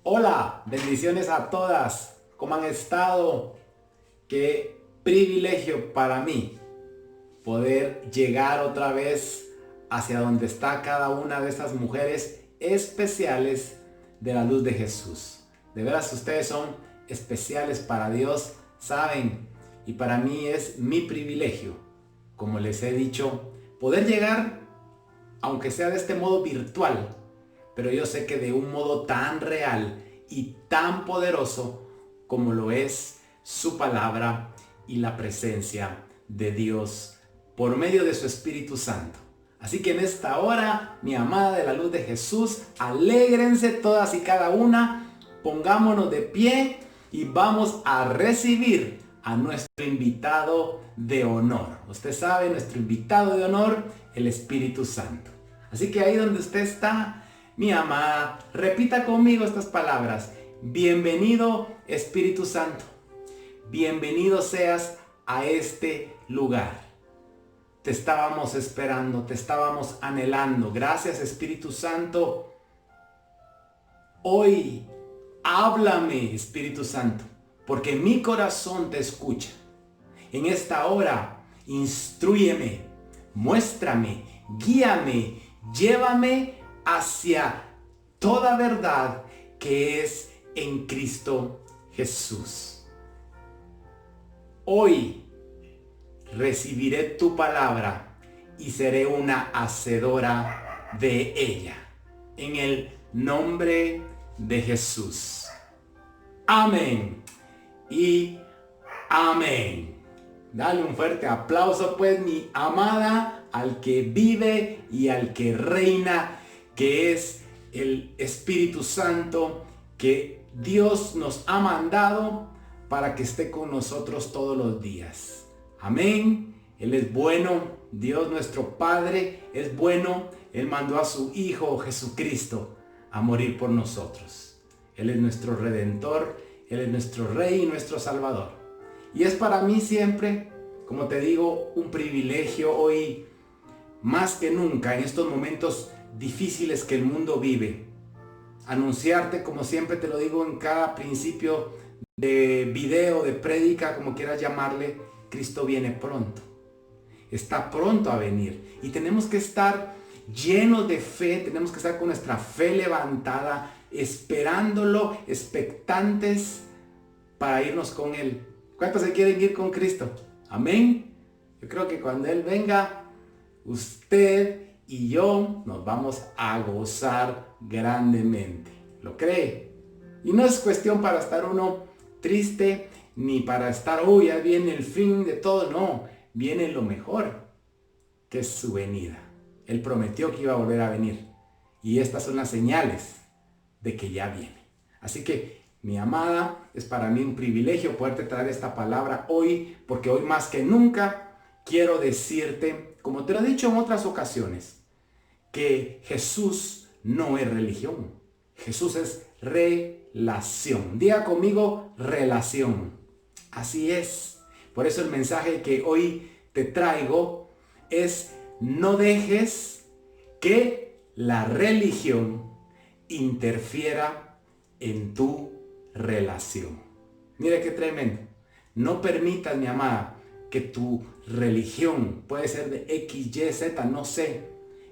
Hola, bendiciones a todas. ¿Cómo han estado? Qué privilegio para mí poder llegar otra vez hacia donde está cada una de estas mujeres especiales de la luz de Jesús. De veras, ustedes son especiales para Dios, saben, y para mí es mi privilegio, como les he dicho, poder llegar, aunque sea de este modo virtual, pero yo sé que de un modo tan real y tan poderoso como lo es su palabra y la presencia de Dios por medio de su Espíritu Santo. Así que en esta hora, mi amada de la luz de Jesús, alégrense todas y cada una, pongámonos de pie y vamos a recibir a nuestro invitado de honor. Usted sabe, nuestro invitado de honor, el Espíritu Santo. Así que ahí donde usted está, mi amada, repita conmigo estas palabras. Bienvenido, Espíritu Santo. Bienvenido seas a este lugar. Te estábamos esperando, te estábamos anhelando. Gracias, Espíritu Santo. Hoy, háblame, Espíritu Santo, porque mi corazón te escucha. En esta hora, instrúyeme, muéstrame, guíame, llévame hacia toda verdad que es en Cristo Jesús. Hoy recibiré tu palabra y seré una hacedora de ella. En el nombre de Jesús. Amén y amén. Dale un fuerte aplauso, pues, mi amada, al que vive y al que reina, que es el Espíritu Santo, que Dios nos ha mandado para que esté con nosotros todos los días. Amén. Él es bueno. Dios nuestro Padre es bueno. Él mandó a su Hijo Jesucristo a morir por nosotros. Él es nuestro Redentor. Él es nuestro Rey y nuestro Salvador. Y es para mí siempre, como te digo, un privilegio hoy, más que nunca, en estos momentos difíciles que el mundo vive, anunciarte, como siempre te lo digo en cada principio de video, de prédica, como quieras llamarle, Cristo viene pronto. Está pronto a venir. Y tenemos que estar llenos de fe, tenemos que estar con nuestra fe levantada, esperándolo, expectantes para irnos con Él. ¿Cuántos se quieren ir con Cristo? Amén. Yo creo que cuando Él venga, usted y yo nos vamos a gozar grandemente. ¿Lo cree? Y no es cuestión para estar uno triste, ni para estar, uy, ya viene el fin de todo. No, viene lo mejor, que es su venida. Él prometió que iba a volver a venir. Y estas son las señales de que ya viene. Así que, mi amada, es para mí un privilegio poderte traer esta palabra hoy, porque hoy más que nunca quiero decirte, como te lo he dicho en otras ocasiones, que Jesús no es religión. Jesús es relación. Diga conmigo, relación. Así es. Por eso el mensaje que hoy te traigo es: no dejes que la religión interfiera en tu relación. Mira qué tremendo. No permitas, mi amada, que tu religión, puede ser de X, Y, Z, no sé,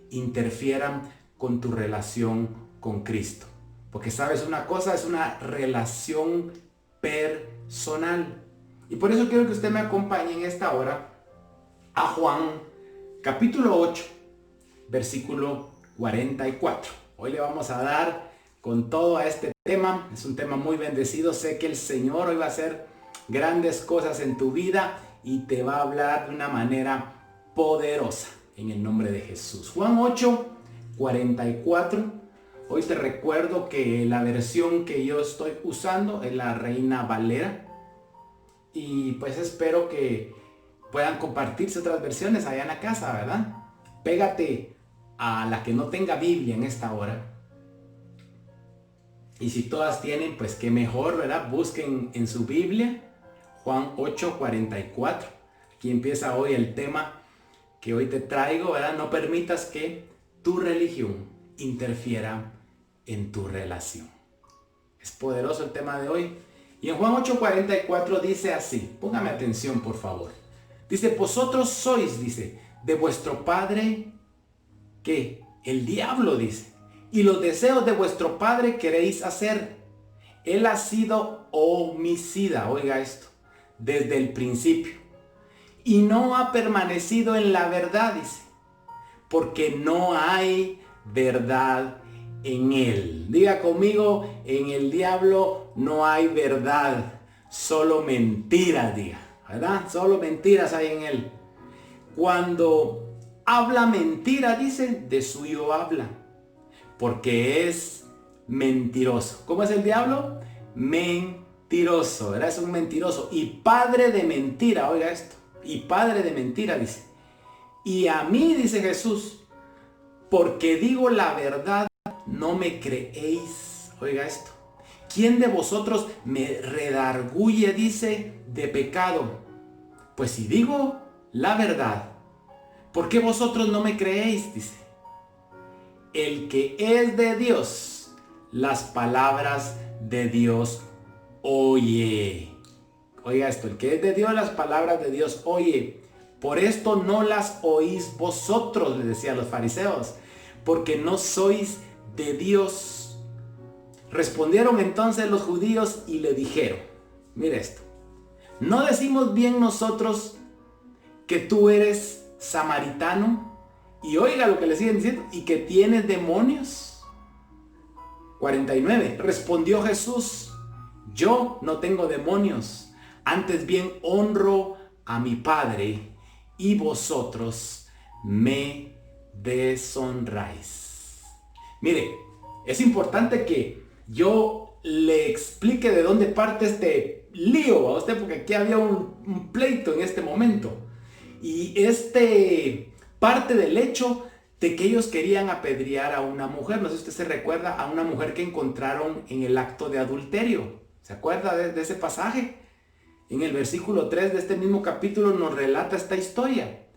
interfieran con tu relación con Cristo. Porque sabes una cosa, es una relación personal. Y por eso quiero que usted me acompañe en esta hora a Juan capítulo 8, versículo 44. Hoy le vamos a dar con todo a este tema. Es un tema muy bendecido. Sé que el Señor hoy va a hacer grandes cosas en tu vida y te va a hablar de una manera poderosa en el nombre de Jesús. Juan 8, 44. Hoy te recuerdo que la versión que yo estoy usando es la Reina Valera. Y pues espero que puedan compartirse otras versiones allá en la casa, ¿verdad? Pégate a la que no tenga Biblia en esta hora. Y si todas tienen, pues qué mejor, ¿verdad? Busquen en su Biblia Juan 8:44. Aquí empieza hoy el tema que hoy te traigo, ¿verdad? No permitas que tu religión interfiera en tu relación. Es poderoso el tema de hoy. Y en Juan 8:44 dice así, póngame atención por favor. Dice, vosotros sois, dice, de vuestro padre, ¿qué? El diablo, dice. Y los deseos de vuestro padre queréis hacer. Él ha sido homicida, oiga esto, desde el principio. Y no ha permanecido en la verdad, dice, porque no hay verdad en él. Diga conmigo, en el diablo no hay verdad, solo mentiras, diga, ¿verdad? Solo mentiras hay en él. Cuando habla mentira, dice, de suyo habla, porque es mentiroso. ¿Cómo es el diablo? Mentiroso, ¿verdad? Es un mentiroso y padre de mentira, oiga esto, y padre de mentira, dice. Y a mí, dice Jesús, porque digo la verdad, no me creéis. Oiga esto. ¿Quién de vosotros me redarguye, dice, de pecado? Pues si digo la verdad, ¿por qué vosotros no me creéis? Dice. El que es de Dios, las palabras de Dios oye. Oiga esto, el que es de Dios, las palabras de Dios oye. Por esto no las oís vosotros, les decía a los fariseos, porque no sois de Dios. Respondieron entonces los judíos y le dijeron, mire esto, ¿no decimos bien nosotros que tú eres samaritano? Y oiga lo que le siguen diciendo, y que tienes demonios. 49, respondió Jesús, yo no tengo demonios, antes bien honro a mi Padre, y vosotros me deshonráis. Mire, es importante que yo le explique de dónde parte este lío a usted, porque aquí había un pleito en este momento. Y parte del hecho de que ellos querían apedrear a una mujer. No sé si usted se recuerda a una mujer que encontraron en el acto de adulterio. ¿Se acuerda de ese pasaje? En el versículo 3 de este mismo capítulo nos relata esta historia.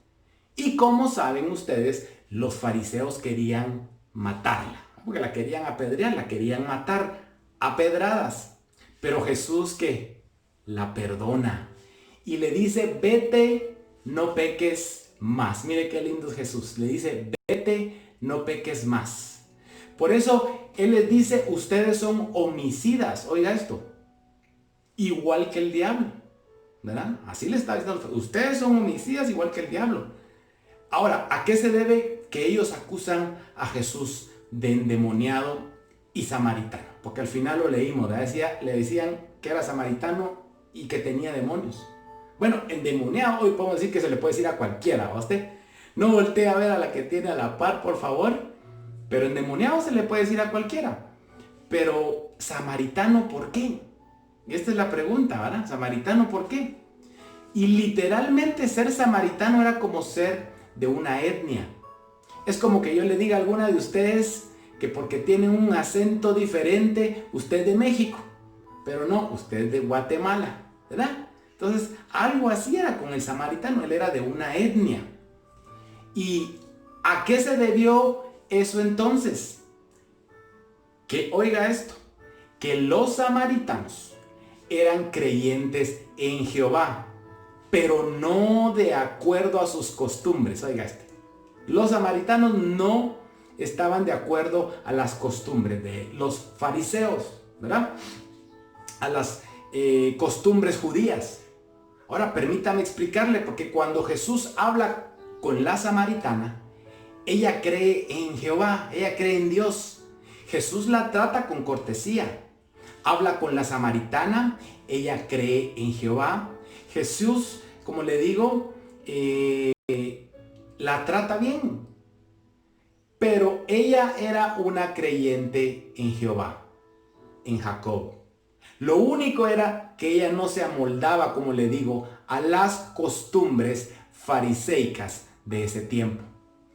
Y como saben ustedes, los fariseos querían matarla, porque la querían apedrear, la querían matar a pedradas. Pero Jesús, ¿qué? La perdona y le dice, vete, no peques más. Mire qué lindo es Jesús. Le dice, vete, no peques más. Por eso Él les dice, ustedes son homicidas. Oiga esto, igual que el diablo. ¿Verdad? Así le está diciendo, ustedes son homicidas igual que el diablo. Ahora, ¿a qué se debe que ellos acusan a Jesús de endemoniado y samaritano? Porque al final lo leímos, ¿verdad? Le decían que era samaritano y que tenía demonios. Bueno, endemoniado hoy podemos decir que se le puede decir a cualquiera, ¿va usted? No voltee a ver a la que tiene a la par, por favor. Pero endemoniado se le puede decir a cualquiera. Pero samaritano, ¿por qué? Y esta es la pregunta, ¿verdad? ¿Samaritano por qué? Y literalmente ser samaritano era como ser de una etnia. Es como que yo le diga a alguna de ustedes que porque tiene un acento diferente, usted es de México. Pero no, usted es de Guatemala, ¿verdad? Entonces, algo así era con el samaritano. Él era de una etnia. ¿Y a qué se debió eso entonces? Que oiga esto, que los samaritanos eran creyentes en Jehová, pero no de acuerdo a sus costumbres. Oiga este. Los samaritanos no estaban de acuerdo a las costumbres de los fariseos, ¿verdad? A las costumbres judías. Ahora permítame explicarle, porque cuando Jesús habla con la samaritana, ella cree en Jehová, ella cree en Dios. Jesús la trata con cortesía. Habla con la samaritana, ella cree en Jehová. Jesús, como le digo, la trata bien. Pero ella era una creyente en Jehová, en Jacob. Lo único era que ella no se amoldaba, como le digo, a las costumbres fariseicas de ese tiempo.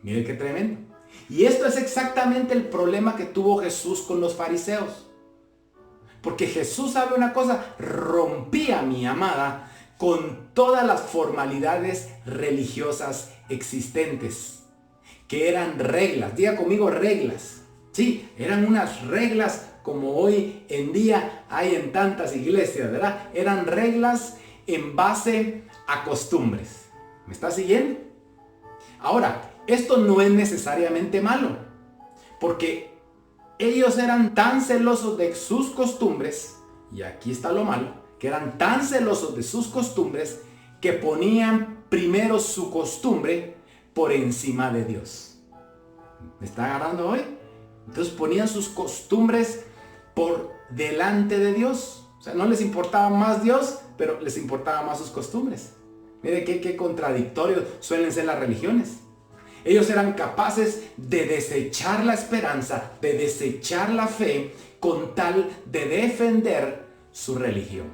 Mire qué tremendo. Y esto es exactamente el problema que tuvo Jesús con los fariseos. Porque Jesús, sabe una cosa, rompía, mi amada, con todas las formalidades religiosas existentes, que eran reglas. Diga conmigo reglas. Sí, eran unas reglas como hoy en día hay en tantas iglesias, ¿verdad? Eran reglas en base a costumbres. ¿Me está siguiendo? Ahora, esto no es necesariamente malo, porque ellos eran tan celosos de sus costumbres, y aquí está lo malo, que eran tan celosos de sus costumbres que ponían primero su costumbre por encima de Dios. ¿Me está agarrando hoy? Entonces ponían sus costumbres por delante de Dios. O sea, no les importaba más Dios, pero les importaba más sus costumbres. Mire qué contradictorios suelen ser las religiones. Ellos eran capaces de desechar la esperanza, de desechar la fe, con tal de defender su religión.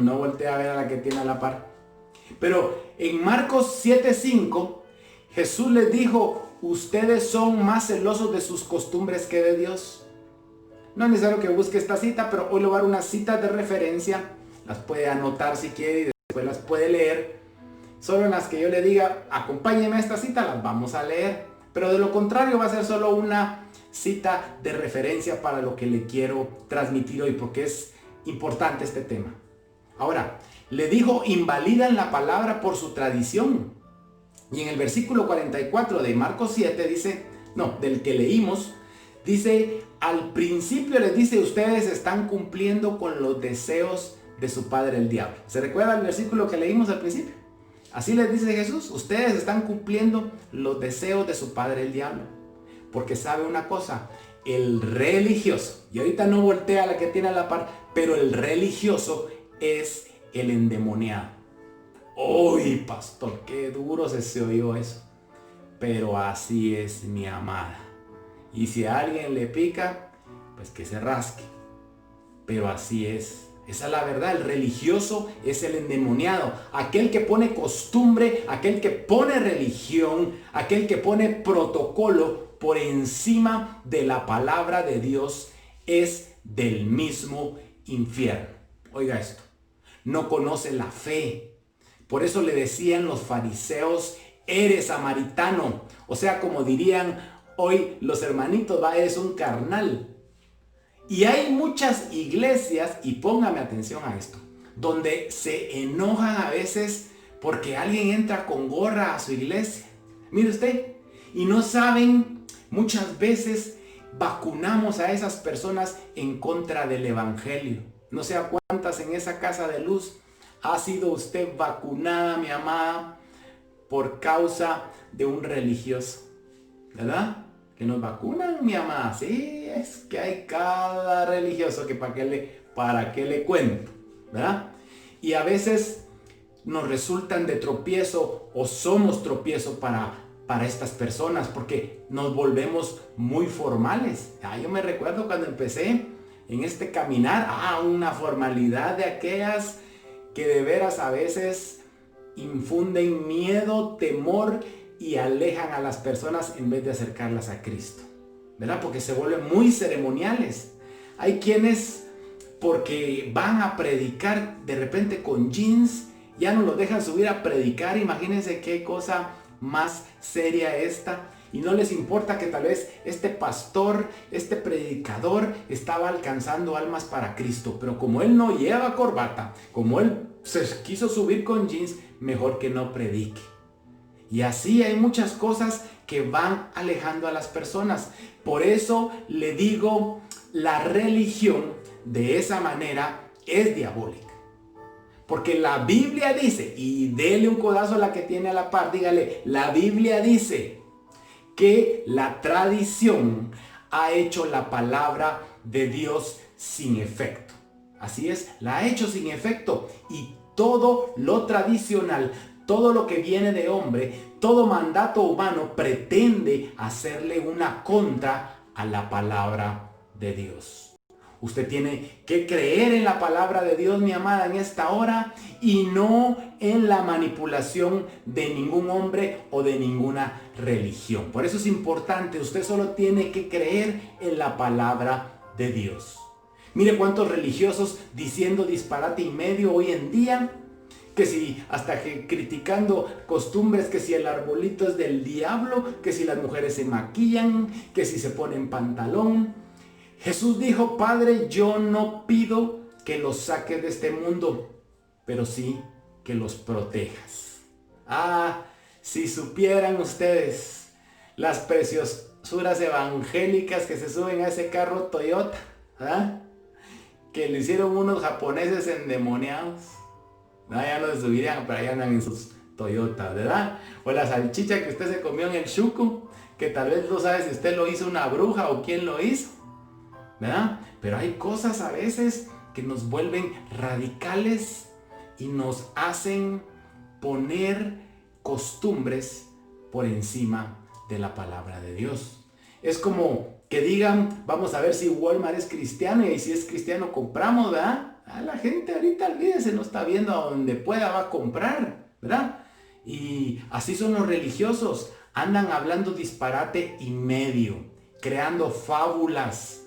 No voltee a ver a la que tiene a la par. Pero en Marcos 7:5, Jesús les dijo: ustedes son más celosos de sus costumbres que de Dios. No es necesario que busque esta cita, pero hoy le voy a dar unas citas de referencia. Las puede anotar si quiere y después las puede leer. Solo en las que yo le diga, acompáñeme a esta cita, las vamos a leer. Pero de lo contrario va a ser solo una cita de referencia para lo que le quiero transmitir hoy, porque es importante este tema. Ahora, le dijo: invalidan la palabra por su tradición. Y en el versículo 44 de Marcos 7 dice, del que leímos, dice: al principio les dice, ustedes están cumpliendo con los deseos de su padre el diablo. ¿Se recuerda el versículo que leímos al principio? Así les dice Jesús: ustedes están cumpliendo los deseos de su padre el diablo. Porque sabe una cosa, el religioso, y ahorita no voltea a la que tiene a la par, pero el religioso es el endemoniado. ¡Uy, pastor, qué duro se oyó eso! Pero así es, mi amada. Y si a alguien le pica, pues que se rasque. Pero así es. Esa es la verdad. El religioso es el endemoniado. Aquel que pone costumbre, aquel que pone religión, aquel que pone protocolo por encima de la palabra de Dios, es del mismo infierno. Oiga esto. No conoce la fe. Por eso le decían los fariseos: eres samaritano. O sea, como dirían hoy los hermanitos, eres un carnal. Y hay muchas iglesias, y póngame atención a esto, donde se enojan a veces porque alguien entra con gorra a su iglesia. Mire usted, y no saben, muchas veces vacunamos a esas personas en contra del evangelio. No sé a cuántas en esa casa de luz ha sido usted vacunada, mi amada, por causa de un religioso, ¿verdad? Que nos vacunan, mi amada. Sí, es que hay cada religioso que para qué le cuento, ¿verdad? Y a veces nos resultan de tropiezo o somos tropiezo para estas personas, porque nos volvemos muy formales. Yo me recuerdo cuando empecé en este caminar, una formalidad de aquellas que de veras a veces infunden miedo, temor y alejan a las personas en vez de acercarlas a Cristo, ¿verdad? Porque se vuelven muy ceremoniales. Hay quienes, porque van a predicar de repente con jeans, ya no los dejan subir a predicar. Imagínense qué cosa más seria esta. Y no les importa que tal vez este pastor, este predicador estaba alcanzando almas para Cristo, pero como él no lleva corbata, como él se quiso subir con jeans, mejor que no predique. Y así hay muchas cosas que van alejando a las personas. Por eso le digo, la religión de esa manera es diabólica. Porque la Biblia dice, y dele un codazo a la que tiene a la par, dígale, la Biblia dice que la tradición ha hecho la palabra de Dios sin efecto. Así es, la ha hecho sin efecto. Y todo lo tradicional, todo lo que viene de hombre, todo mandato humano pretende hacerle una contra a la palabra de Dios. Usted tiene que creer en la palabra de Dios, mi amada, en esta hora, y no en la manipulación de ningún hombre o de ninguna religión. Por eso es importante, usted solo tiene que creer en la palabra de Dios. Mire cuántos religiosos diciendo disparate y medio hoy en día, que si hasta que criticando costumbres, que si el arbolito es del diablo, que si las mujeres se maquillan, que si se ponen pantalón. Jesús dijo, Padre, yo no pido que los saques de este mundo, pero sí que los protejas. Ah, si supieran ustedes las preciosuras evangélicas que se suben a ese carro Toyota, ¿verdad? Que le hicieron unos japoneses endemoniados. No, ya no se subirían, pero allá andan en sus Toyota, ¿verdad? O la salchicha que usted se comió en el Chuco, que tal vez no sabe si usted lo hizo una bruja o quién lo hizo, ¿verdad? Pero hay cosas a veces que nos vuelven radicales y nos hacen poner costumbres por encima de la palabra de Dios. Es como que digan, vamos a ver si Walmart es cristiano, y si es cristiano compramos, ¿verdad? La gente ahorita, olvídese, no está viendo a donde pueda, va a comprar, ¿verdad? Y así son los religiosos, andan hablando disparate y medio, creando fábulas.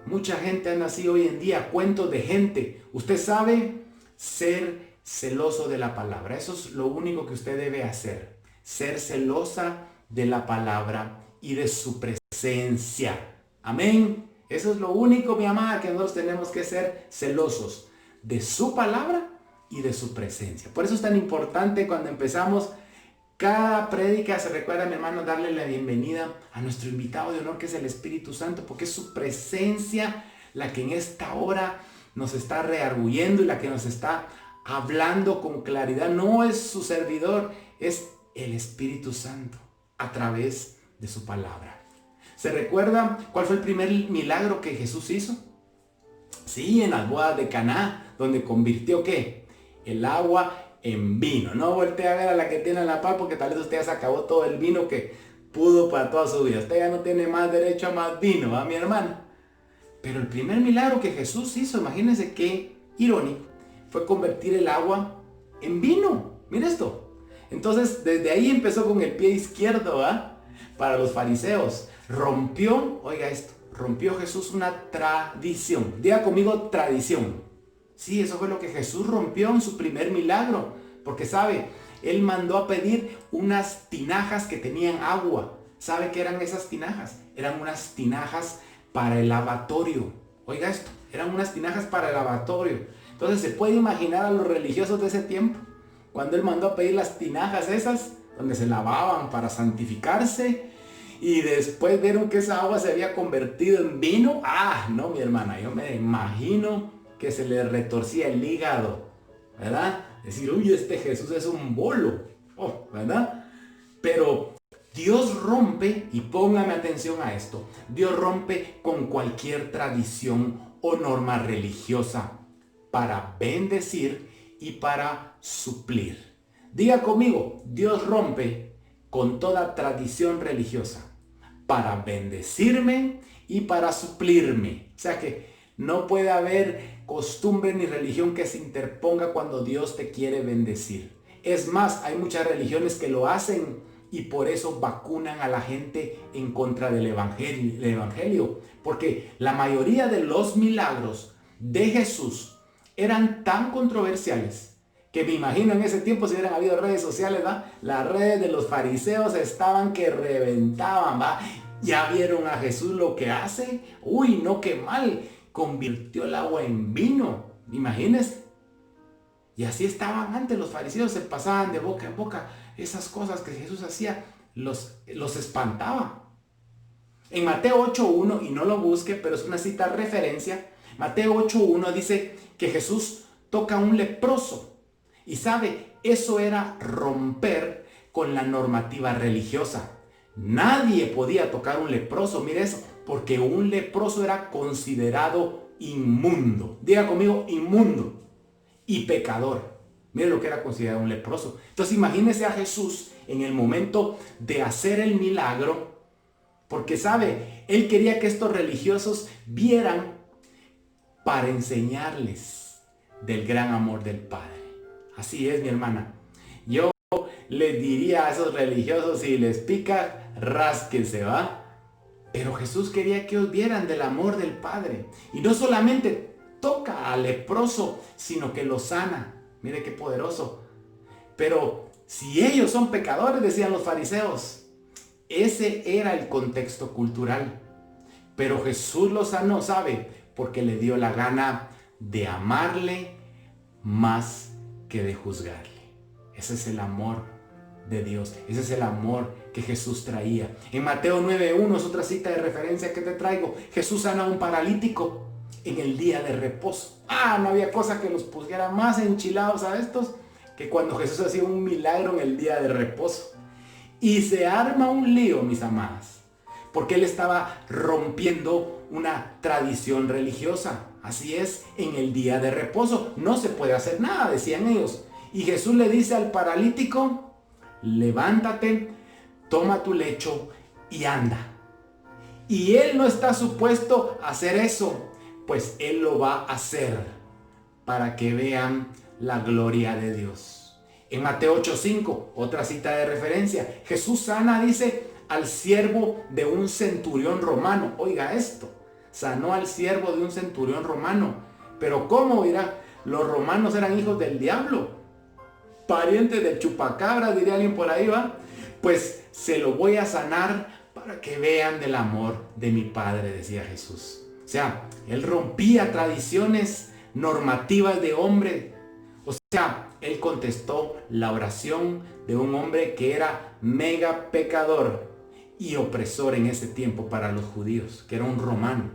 Mucha gente anda así hoy en día, cuentos de gente. Usted sabe ser celoso de la palabra. Eso es lo único que usted debe hacer. Ser celosa de la palabra y de su presencia. Amén. Eso es lo único, mi amada, que nosotros tenemos que ser celosos de su palabra y de su presencia. Por eso es tan importante cuando empezamos cada prédica, se recuerda, mi hermano, darle la bienvenida a nuestro invitado de honor, que es el Espíritu Santo, porque es su presencia la que en esta hora nos está rearguyendo y la que nos está hablando con claridad. No es su servidor, es el Espíritu Santo a través de su palabra. ¿Se recuerda cuál fue el primer milagro que Jesús hizo? Sí, en las bodas de Caná, donde convirtió ¿qué? El agua en vino. No voltee a ver a la que tiene la paz, porque tal vez usted ya se acabó todo el vino que pudo para toda su vida. Usted ya no tiene más derecho a más vino, ¿va, mi hermana? Pero el primer milagro que Jesús hizo, imagínense qué irónico, fue convertir el agua en vino. Mira esto. Entonces, desde ahí empezó con el pie izquierdo, ¿va? Para los fariseos. Rompió, oiga esto, rompió Jesús una tradición. Diga conmigo, tradición. Sí, eso fue lo que Jesús rompió en su primer milagro. Porque sabe, Él mandó a pedir unas tinajas que tenían agua. ¿Sabe qué eran esas tinajas? Eran unas tinajas para el lavatorio. Oiga esto, eran unas tinajas para el lavatorio. Entonces se puede imaginar a los religiosos de ese tiempo, cuando Él mandó a pedir las tinajas esas, donde se lavaban para santificarse, y después vieron que esa agua se había convertido en vino. Ah, no, mi hermana, yo me imagino que se le retorcía el hígado, ¿verdad? Decir, uy, este Jesús es un bolo, ¿verdad? Pero Dios rompe, y póngame atención a esto, Dios rompe con cualquier tradición o norma religiosa para bendecir y para suplir. Diga conmigo, Dios rompe con toda tradición religiosa para bendecirme y para suplirme. O sea que no puede haber costumbre ni religión que se interponga cuando Dios te quiere bendecir. Es más, hay muchas religiones que lo hacen y por eso vacunan a la gente en contra del evangelio. Porque la mayoría de los milagros de Jesús eran tan controversiales que me imagino en ese tiempo, si hubieran habido redes sociales, ¿va? Las redes de los fariseos estaban que reventaban, ¿va? Ya vieron a Jesús lo que hace. Uy, no, qué mal. Convirtió el agua en vino. Imagínense. Y así estaban antes los fariseos, se pasaban de boca en boca. Esas cosas que Jesús hacía los espantaba. En Mateo 8.1, y no lo busque, pero es una cita referencia, Mateo 8.1 dice que Jesús toca a un leproso. Y sabe, eso era romper con la normativa religiosa. Nadie podía tocar a un leproso, mire eso, porque un leproso era considerado inmundo. Diga conmigo, inmundo y pecador. Mire lo que era considerado un leproso. Entonces imagínese a Jesús en el momento de hacer el milagro, porque sabe, Él quería que estos religiosos vieran para enseñarles del gran amor del Padre. Así es, mi hermana. Yo les diría a esos religiosos, si les pica, rásquense, ¿va? Pero Jesús quería que ellos vieran del amor del Padre. Y no solamente toca al leproso, sino que lo sana. Mire qué poderoso. Pero si ellos son pecadores, decían los fariseos, ese era el contexto cultural. Pero Jesús lo sanó, ¿sabe? Porque le dio la gana de amarle más que de juzgarle. Ese es el amor de Dios. Ese es el amor que Jesús traía. En Mateo 9:1 es otra cita de referencia que te traigo. Jesús sana a un paralítico en el día de reposo. No había cosa que los pusiera más enchilados a estos que cuando Jesús hacía un milagro en el día de reposo. Y se arma un lío, mis amadas, porque él estaba rompiendo una tradición religiosa. Así es, en el día de reposo no se puede hacer nada, decían ellos. Y Jesús le dice al paralítico: levántate, toma tu lecho y anda. Y él no está supuesto a hacer eso, pues él lo va a hacer para que vean la gloria de Dios. En Mateo 8:5, otra cita de referencia, Jesús sana, dice, al siervo de un centurión romano. Oiga esto, sanó al siervo de un centurión romano. Pero ¿cómo? Mira, los romanos eran hijos del diablo, parientes del chupacabra, diría alguien por ahí, ¿va? Pues se lo voy a sanar para que vean del amor de mi Padre, decía Jesús. O sea, él rompía tradiciones normativas de hombre. O sea, él contestó la oración de un hombre que era mega pecador y opresor en ese tiempo para los judíos, que era un romano.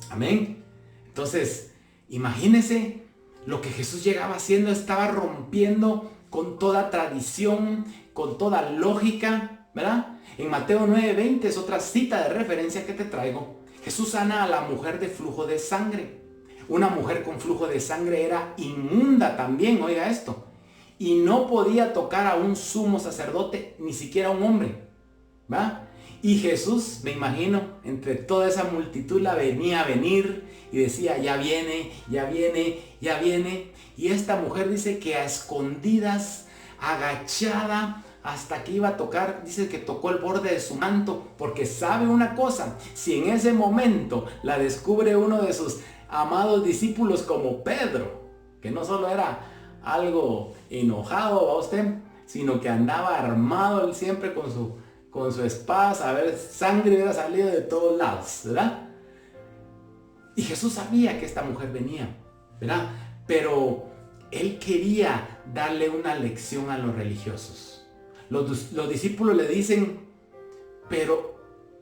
Amén. Entonces, imagínense lo que Jesús llegaba haciendo. Estaba rompiendo con toda tradición, con toda lógica, ¿verdad? En Mateo 9:20 es otra cita de referencia que te traigo. Jesús sana a la mujer de flujo de sangre. Una mujer con flujo de sangre era inmunda también, oiga esto. Y no podía tocar a un sumo sacerdote, ni siquiera a un hombre, ¿va? Y Jesús, me imagino, entre toda esa multitud la venía a venir y decía: ya viene, ya viene, ya viene. Y esta mujer dice que a escondidas, agachada, hasta que iba a tocar, dice que tocó el borde de su manto, porque sabe una cosa: si en ese momento la descubre uno de sus amados discípulos como Pedro, que no solo era algo enojado a usted, sino que andaba armado él siempre con su espada, a ver, sangre hubiera salido de todos lados, ¿verdad? Y Jesús sabía que esta mujer venía, ¿verdad? Pero él quería darle una lección a los religiosos. Los discípulos le dicen: pero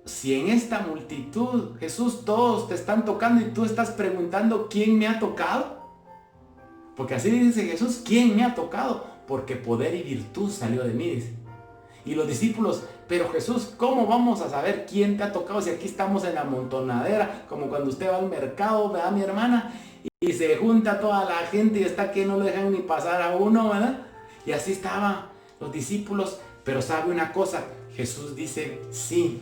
si en esta multitud, Jesús, todos te están tocando y tú estás preguntando ¿quién me ha tocado? Porque así dice Jesús: ¿quién me ha tocado? Porque poder y virtud salió de mí, dice. Y los discípulos: pero Jesús, ¿cómo vamos a saber quién te ha tocado si aquí estamos en la montonadera? Como cuando usted va al mercado, ¿verdad, mi hermana? Y se junta toda la gente y está que no le dejan ni pasar a uno, ¿verdad? Y así estaban los discípulos. Pero ¿sabe una cosa? Jesús dice: sí,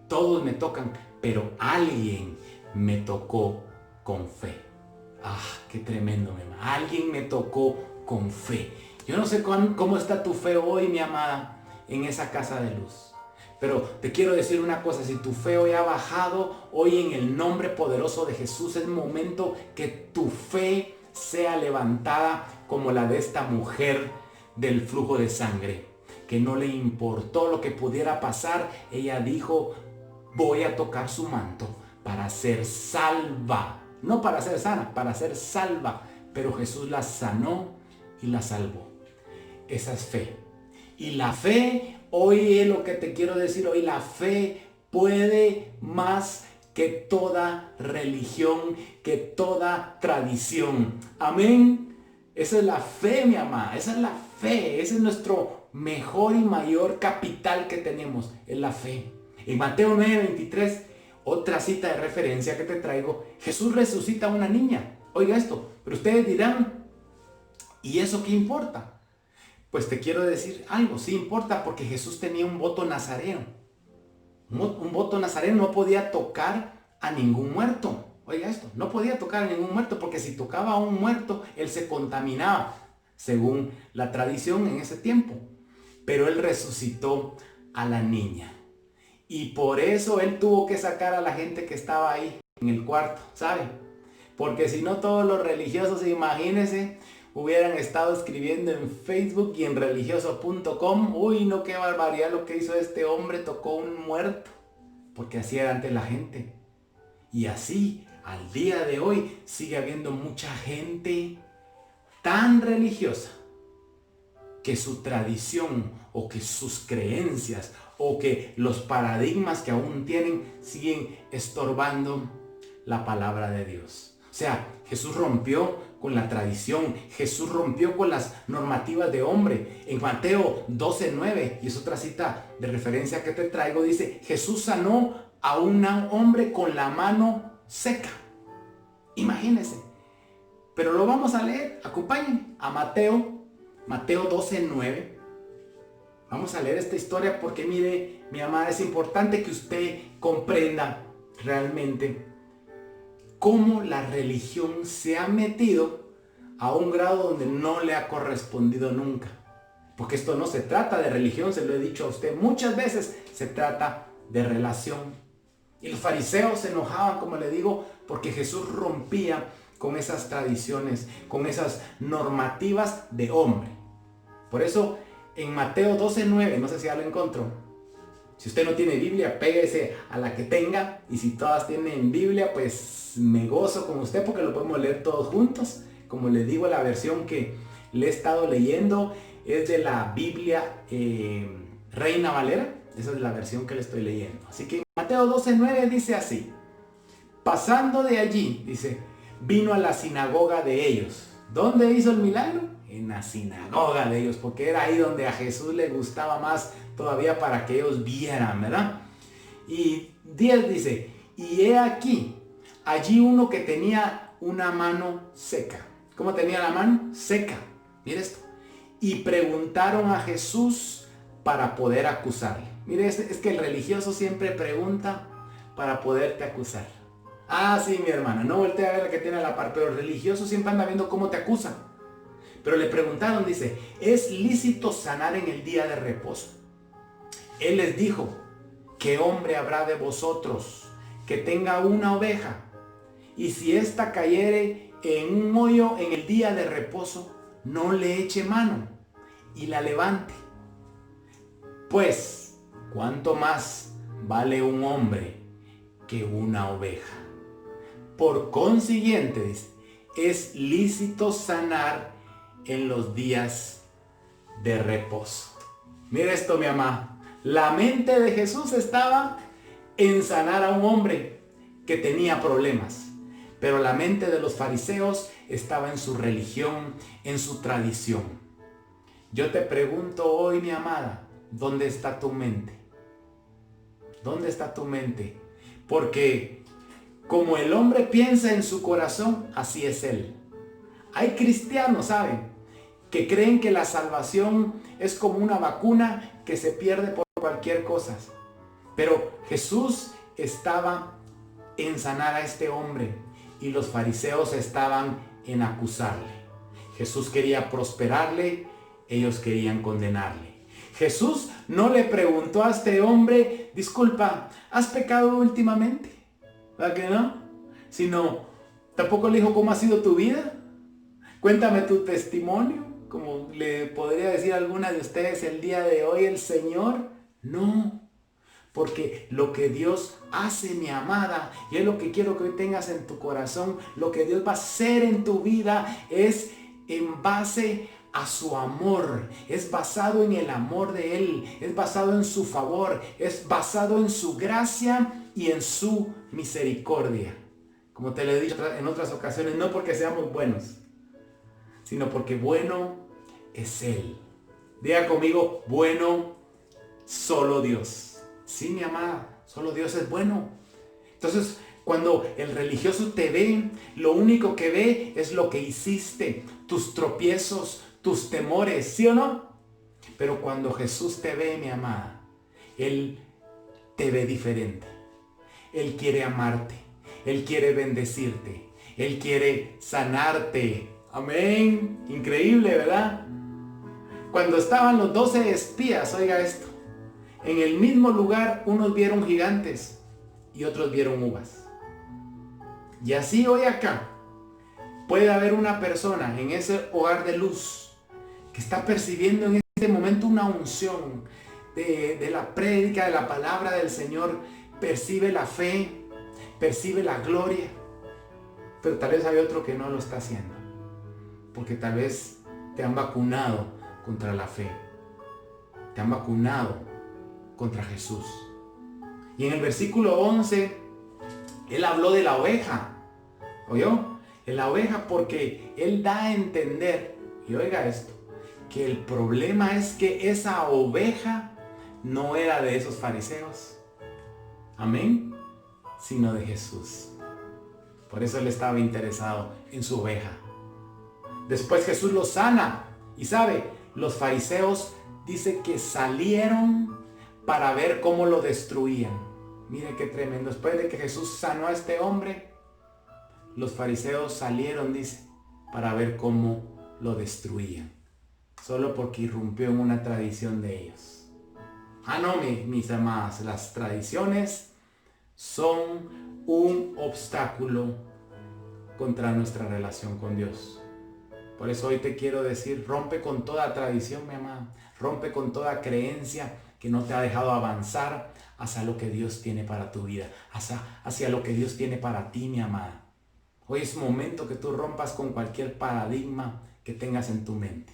todos me tocan, pero alguien me tocó con fe. Qué tremendo, mi amada. Alguien me tocó con fe. Yo no sé cómo está tu fe hoy, mi amada, en esa casa de luz. Pero te quiero decir una cosa: si tu fe hoy ha bajado, hoy en el nombre poderoso de Jesús es momento que tu fe sea levantada como la de esta mujer del flujo de sangre, que no le importó lo que pudiera pasar. Ella dijo: voy a tocar su manto para ser salva. No para ser sana, para ser salva. Pero Jesús la sanó y la salvó. Esa es fe. Y la fe, hoy es lo que te quiero decir hoy, la fe puede más que toda religión, que toda tradición. Amén. Esa es la fe, mi amada. Esa es la fe. Ese es nuestro mejor y mayor capital que tenemos. Es la fe. En Mateo 9:23, otra cita de referencia que te traigo, Jesús resucita a una niña. Oiga esto, pero ustedes dirán: ¿y eso qué importa? Pues te quiero decir algo, sí importa, porque Jesús tenía un voto nazareno. Un voto nazareno, no podía tocar a ningún muerto. Oiga esto, no podía tocar a ningún muerto, porque si tocaba a un muerto, él se contaminaba, según la tradición en ese tiempo. Pero él resucitó a la niña. Y por eso él tuvo que sacar a la gente que estaba ahí en el cuarto, ¿sabe? Porque si no, todos los religiosos, imagínense, hubieran estado escribiendo en Facebook y en religioso.com: uy, no, qué barbaridad lo que hizo este hombre, tocó un muerto. porque así era antes la gente. Y así, al día de hoy, sigue habiendo mucha gente tan religiosa que su tradición o que sus creencias o que los paradigmas que aún tienen siguen estorbando la palabra de Dios. O sea, Jesús rompió con la tradición, Jesús rompió con las normativas de hombre. En Mateo 12:9, y es otra cita de referencia que te traigo, dice, Jesús sanó a un hombre con la mano seca. Imagínense. Pero lo vamos a leer, acompáñenme a Mateo 12:9. Vamos a leer esta historia porque mire, mi amada, es importante que usted comprenda realmente cómo la religión se ha metido a un grado donde no le ha correspondido nunca. Porque esto no se trata de religión, se lo he dicho a usted muchas veces, se trata de relación. Y los fariseos se enojaban, como le digo, porque Jesús rompía con esas tradiciones, con esas normativas de hombre. Por eso en Mateo 12:9, no sé si ya lo encontró. Si usted no tiene Biblia, péguese a la que tenga. Y si todas tienen Biblia, pues me gozo con usted porque lo podemos leer todos juntos. Como les digo, la versión que le he estado leyendo es de la Biblia Reina Valera. Esa es la versión que le estoy leyendo. Así que Mateo 12:9 dice así. Pasando de allí, dice, vino a la sinagoga de ellos. ¿Dónde hizo el milagro? En la sinagoga de ellos, porque era ahí donde a Jesús le gustaba más todavía para que ellos vieran, ¿verdad? Y 10 dice, y he aquí, allí uno que tenía una mano seca. ¿Cómo tenía la mano? Seca. Mire esto. Y preguntaron a Jesús para poder acusarle. Mire, es que el religioso siempre pregunta para poderte acusar. Ah, sí, mi hermana, no voltee a ver la que tiene a la par, pero el religioso siempre anda viendo cómo te acusa. Pero le preguntaron, dice, ¿es lícito sanar en el día de reposo? Él les dijo, ¿qué hombre habrá de vosotros que tenga una oveja? Y si ésta cayere en un hoyo en el día de reposo, no le eche mano y la levante. Pues, ¿cuánto más vale un hombre que una oveja? Por consiguiente, dice, es lícito sanar en los días de reposo. Mira esto, mi amada. La mente de Jesús estaba en sanar a un hombre que tenía problemas. Pero la mente de los fariseos estaba en su religión, en su tradición. Yo te pregunto hoy, mi amada, ¿dónde está tu mente? ¿Dónde está tu mente? Porque como el hombre piensa en su corazón, así es él. Hay cristianos, ¿saben?, que creen que la salvación es como una vacuna que se pierde por cualquier cosa. Pero Jesús estaba en sanar a este hombre y los fariseos estaban en acusarle. Jesús quería prosperarle, ellos querían condenarle. Jesús no le preguntó a este hombre, disculpa, ¿has pecado últimamente? ¿Verdad que no? Sino, tampoco le dijo cómo ha sido tu vida. Cuéntame tu testimonio, como le podría decir a alguna de ustedes el día de hoy el Señor. No, porque lo que Dios hace, mi amada, y es lo que quiero que hoy tengas en tu corazón, lo que Dios va a hacer en tu vida es en base a su amor, es basado en el amor de Él, es basado en su favor, es basado en su gracia y en su misericordia. Como te lo he dicho en otras ocasiones, no porque seamos buenos, sino porque bueno es Él. Diga conmigo, bueno, solo Dios. Sí, mi amada, solo Dios es bueno. Entonces, cuando el religioso te ve, lo único que ve es lo que hiciste, tus tropiezos, tus temores, ¿sí o no? Pero cuando Jesús te ve, mi amada, Él te ve diferente. Él quiere amarte, Él quiere bendecirte, Él quiere sanarte. Amén. Increíble, ¿verdad? Cuando estaban los 12 espías, oiga esto, en el mismo lugar unos vieron gigantes y otros vieron uvas. Y así hoy acá puede haber una persona en ese hogar de luz que está percibiendo en este momento una unción de la prédica, de la palabra del Señor, percibe la fe, percibe la gloria, pero tal vez hay otro que no lo está haciendo, porque tal vez te han vacunado contra la fe, te han vacunado contra Jesús. Y en el versículo 11, él habló de la oveja, ¿oyó? De la oveja, porque él da a entender, y oiga esto, que el problema es que esa oveja no era de esos fariseos, amén, sino de Jesús. Por eso él estaba interesado en su oveja. Después Jesús lo sana, y sabe, los fariseos dice que salieron para ver cómo lo destruían. Mire qué tremendo. Después de que Jesús sanó a este hombre, los fariseos salieron, dice, para ver cómo lo destruían. Solo porque irrumpió en una tradición de ellos. No, mis amadas, las tradiciones son un obstáculo contra nuestra relación con Dios. Por eso hoy te quiero decir, rompe con toda tradición, mi amada. Rompe con toda creencia que no te ha dejado avanzar hacia lo que Dios tiene para tu vida, hacia lo que Dios tiene para ti, mi amada. Hoy es momento que tú rompas con cualquier paradigma que tengas en tu mente,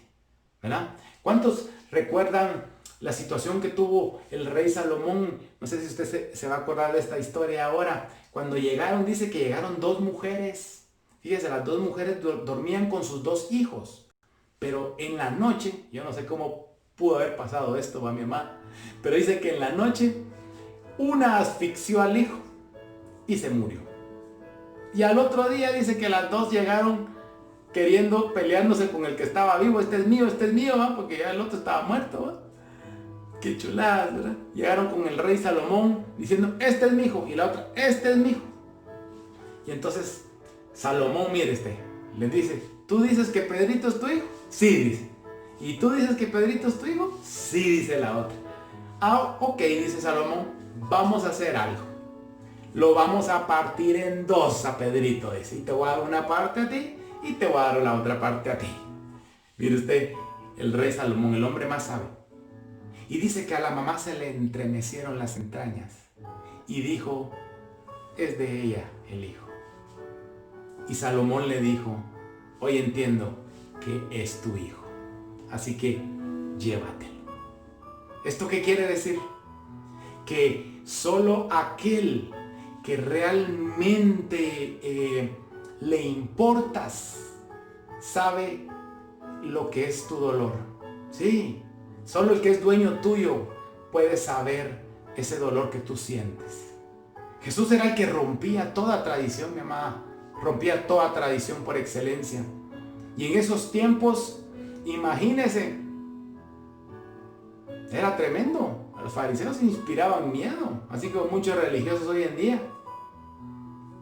¿verdad? ¿Cuántos recuerdan la situación que tuvo el rey Salomón? No sé si usted se va a acordar de esta historia ahora. Cuando llegaron, dice que llegaron 2 mujeres. Fíjese, las 2 mujeres dormían con sus 2 hijos. Pero en la noche, yo no sé cómo pudo haber pasado esto, va mi mamá, pero dice que en la noche una asfixió al hijo y se murió. Y al otro día dice que las 2 llegaron peleándose con el que estaba vivo. Este es mío, ¿va? Porque ya el otro estaba muerto, ¿va? Qué chuladas, ¿verdad? Llegaron con el rey Salomón diciendo, este es mi hijo. Y la otra, este es mi hijo. Y entonces Salomón, mire les dice, ¿tú dices que Pedrito es tu hijo? Sí, dice. ¿Y tú dices que Pedrito es tu hijo? Sí, dice la otra. Ok, dice Salomón, vamos a hacer algo. Lo vamos a partir en 2 a Pedrito, dice. Y te voy a dar una parte a ti y te voy a dar la otra parte a ti. Mire usted, el rey Salomón, el hombre más sabio. Y dice que a la mamá se le entremecieron las entrañas. Y dijo, es de ella el hijo. Y Salomón le dijo, hoy entiendo que es tu hijo. Así que llévatelo. ¿Esto qué quiere decir? Que solo aquel que realmente le importas sabe lo que es tu dolor. Sí, solo el que es dueño tuyo puede saber ese dolor que tú sientes. Jesús era el que rompía toda tradición, mi amada. Rompía toda tradición por excelencia. Y en esos tiempos, imagínese, era tremendo. Los fariseos inspiraban miedo, así como muchos religiosos hoy en día.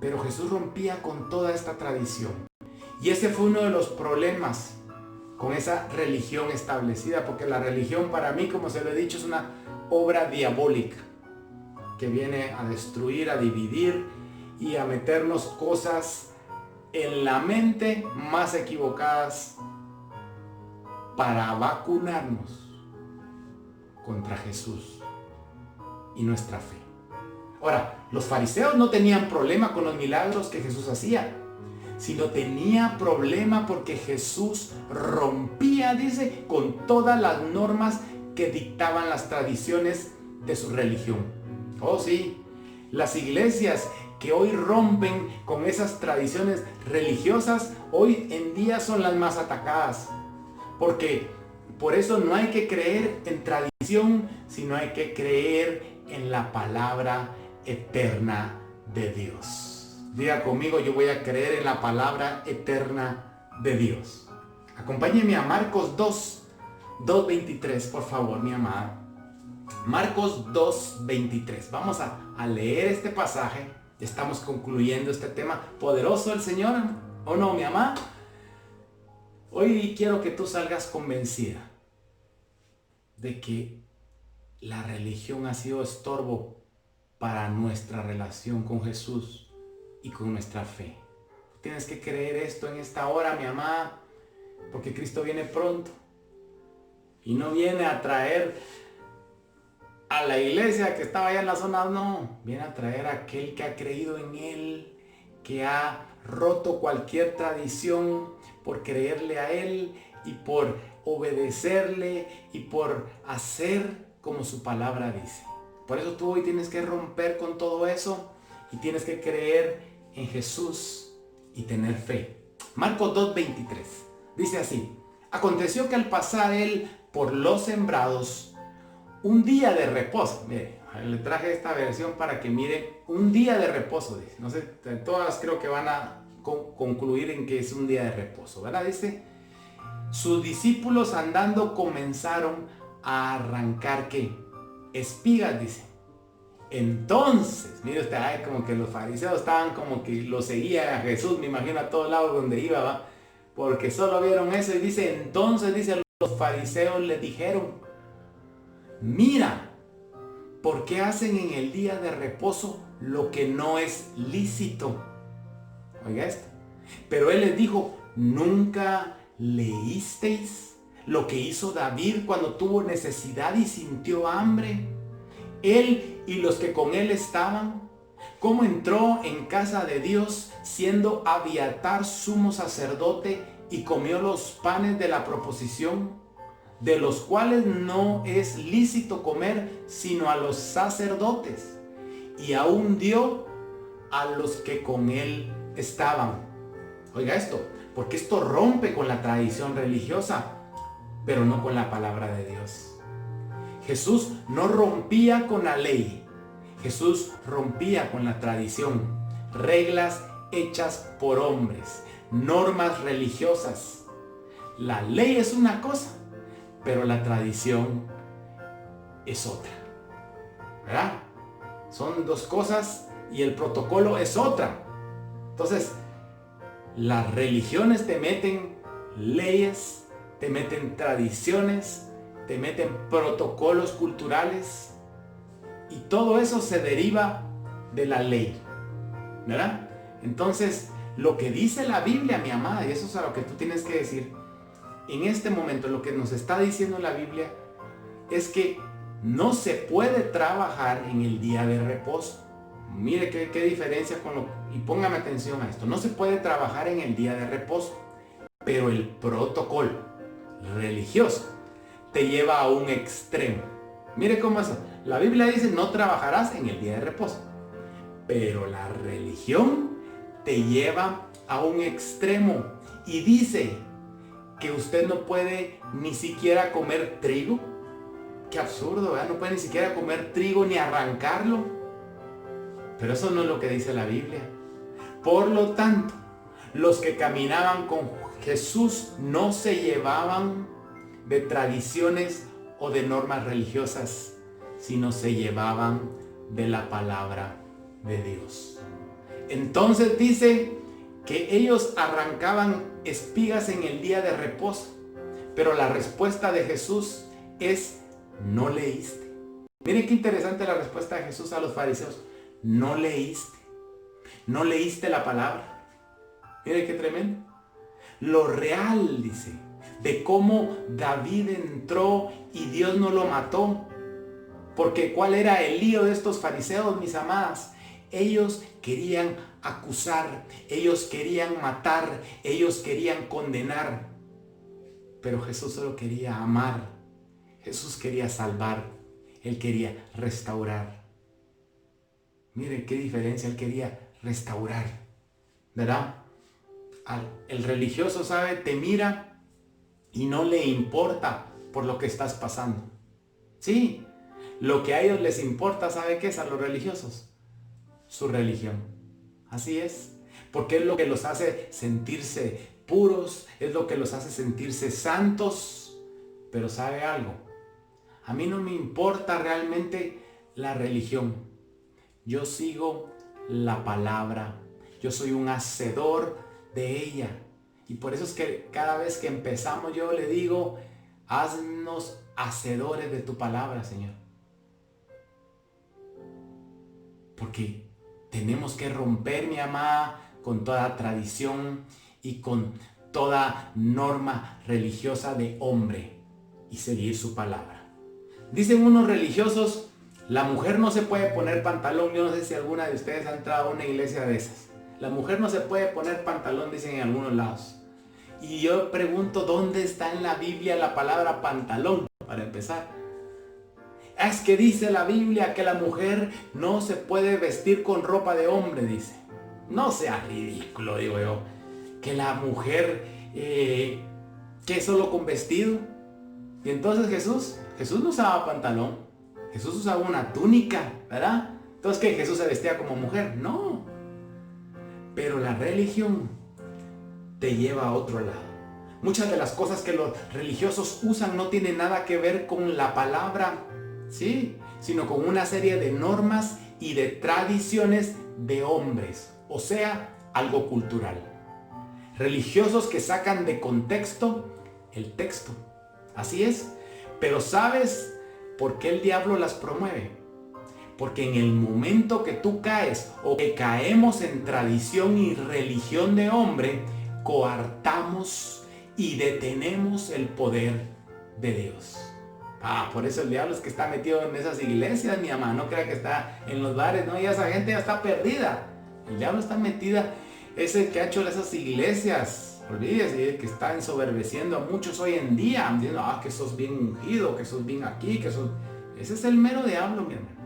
Pero Jesús rompía con toda esta tradición. Y ese fue uno de los problemas con esa religión establecida, porque la religión para mí, como se lo he dicho, es una obra diabólica que viene a destruir, a dividir y a meternos cosas en la mente más equivocadas para vacunarnos contra Jesús y nuestra fe. Ahora, los fariseos no tenían problema con los milagros que Jesús hacía, sino tenía problema porque Jesús rompía, dice, con todas las normas que dictaban las tradiciones de su religión. Oh sí, las iglesias que hoy rompen con esas tradiciones religiosas, hoy en día son las más atacadas. Porque por eso no hay que creer en tradición, sino hay que creer en la palabra eterna de Dios. Diga conmigo, yo voy a creer en la palabra eterna de Dios. Acompáñeme a Marcos 2:23, por favor, mi amada. Marcos 2:23. Vamos a leer este pasaje. Estamos concluyendo este tema. Poderoso el Señor, ¿o no, mi amada? Hoy quiero que tú salgas convencida de que la religión ha sido estorbo para nuestra relación con Jesús y con nuestra fe. Tienes que creer esto en esta hora, mi amada, porque Cristo viene pronto y no viene a traer a la iglesia que estaba allá en la zona, no, viene a traer a aquel que ha creído en él, que ha roto cualquier tradición por creerle a él y por obedecerle y por hacer como su palabra dice. Por eso tú hoy tienes que romper con todo eso y tienes que creer en Jesús y tener fe. Marcos 2:23 dice así: aconteció que al pasar él por los sembrados, un día de reposo. Mire, le traje esta versión para que mire, un día de reposo, dice. No sé, todas creo que van a concluir en que es un día de reposo, ¿verdad? Dice, sus discípulos andando comenzaron a arrancar, ¿qué? Espigas, dice. Entonces, mire usted, como que los fariseos estaban como que lo seguían a Jesús, me imagino a todos lados donde iba, ¿va? Porque solo vieron eso y dice, entonces, dice, los fariseos le dijeron, mira, ¿por qué hacen en el día de reposo lo que no es lícito? Oiga esto. Pero él les dijo, ¿nunca leísteis lo que hizo David cuando tuvo necesidad y sintió hambre? Él y los que con él estaban, cómo entró en casa de Dios siendo Abiatar sumo sacerdote y comió los panes de la proposición, de los cuales no es lícito comer sino a los sacerdotes, y aún dio a los que con él estaban. Oiga esto, porque esto rompe con la tradición religiosa, pero no con la palabra de Dios. Jesús no rompía con la ley, Jesús rompía con la tradición, reglas hechas por hombres, normas religiosas. La ley es una cosa, pero la tradición es otra, ¿verdad? Son dos cosas y el protocolo es otra. Entonces, las religiones te meten leyes, te meten tradiciones, te meten protocolos culturales y todo eso se deriva de la ley, ¿verdad? Entonces, lo que dice la Biblia, mi amada, y eso es a lo que tú tienes que decir, en este momento lo que nos está diciendo la Biblia es que no se puede trabajar en el día de reposo. Mire qué diferencia con lo... Y póngame atención a esto. No se puede trabajar en el día de reposo, pero el protocolo religioso te lleva a un extremo. Mire cómo es. La Biblia dice no trabajarás en el día de reposo, pero la religión te lleva a un extremo y dice que usted no puede ni siquiera comer trigo. Qué absurdo, ¿verdad? No puede ni siquiera comer trigo ni arrancarlo. Pero eso no es lo que dice la Biblia. Por lo tanto, los que caminaban con Jesús no se llevaban de tradiciones o de normas religiosas, sino se llevaban de la palabra de Dios. Entonces dice que ellos arrancaban espigas en el día de reposo, pero la respuesta de Jesús es: no leíste. Miren qué interesante la respuesta de Jesús a los fariseos: no leíste, no leíste la palabra. Miren qué tremendo. Lo real, dice, de cómo David entró y Dios no lo mató. Porque ¿cuál era el lío de estos fariseos, mis amadas? Ellos querían acusar, ellos querían matar, ellos querían condenar. Pero Jesús solo quería amar, Jesús quería salvar, Él quería restaurar. Miren qué diferencia, Él quería restaurar, ¿verdad? El religioso, ¿sabe? Te mira y no le importa por lo que estás pasando. Sí, lo que a ellos les importa, ¿sabe qué es a los religiosos? Su religión. Así es. Porque es lo que los hace sentirse puros, es lo que los hace sentirse santos. Pero ¿sabe algo? A mí no me importa realmente la religión. Yo sigo la palabra. Yo soy un hacedor de ella. Y por eso es que cada vez que empezamos yo le digo: haznos hacedores de tu palabra, Señor. Porque tenemos que romper, mi amada, con toda tradición y con toda norma religiosa de hombre y seguir su palabra. Dicen unos religiosos La mujer no se puede poner pantalón. Yo no sé si alguna de ustedes ha entrado a una iglesia de esas. La mujer no se puede poner pantalón, dicen en algunos lados. Y yo pregunto, ¿dónde está en la Biblia la palabra pantalón? Para empezar. Es que dice la Biblia que la mujer no se puede vestir con ropa de hombre, dice. No sea ridículo, digo yo. Que la mujer, que solo con vestido. Y entonces Jesús no usaba pantalón. Jesús usaba una túnica, ¿verdad? Entonces, ¿qué? ¿Jesús se vestía como mujer? No. Pero la religión te lleva a otro lado. Muchas de las cosas que los religiosos usan no tienen nada que ver con la palabra, ¿sí? Sino con una serie de normas y de tradiciones de hombres. O sea, algo cultural. Religiosos que sacan de contexto el texto. Así es. Pero ¿sabes por qué el diablo las promueve? Porque en el momento que tú caes o que caemos en tradición y religión de hombre, coartamos y detenemos el poder de Dios. Por eso el diablo es que está metido en esas iglesias, mi mamá. No crea que está en los bares, no, y esa gente ya está perdida. El diablo está metida, es el que ha hecho esas iglesias. Olvídese, que está ensoberbeciendo a muchos hoy en día, diciendo, que sos bien ungido, que sos bien aquí, que sos... Ese es el mero diablo, mi hermano.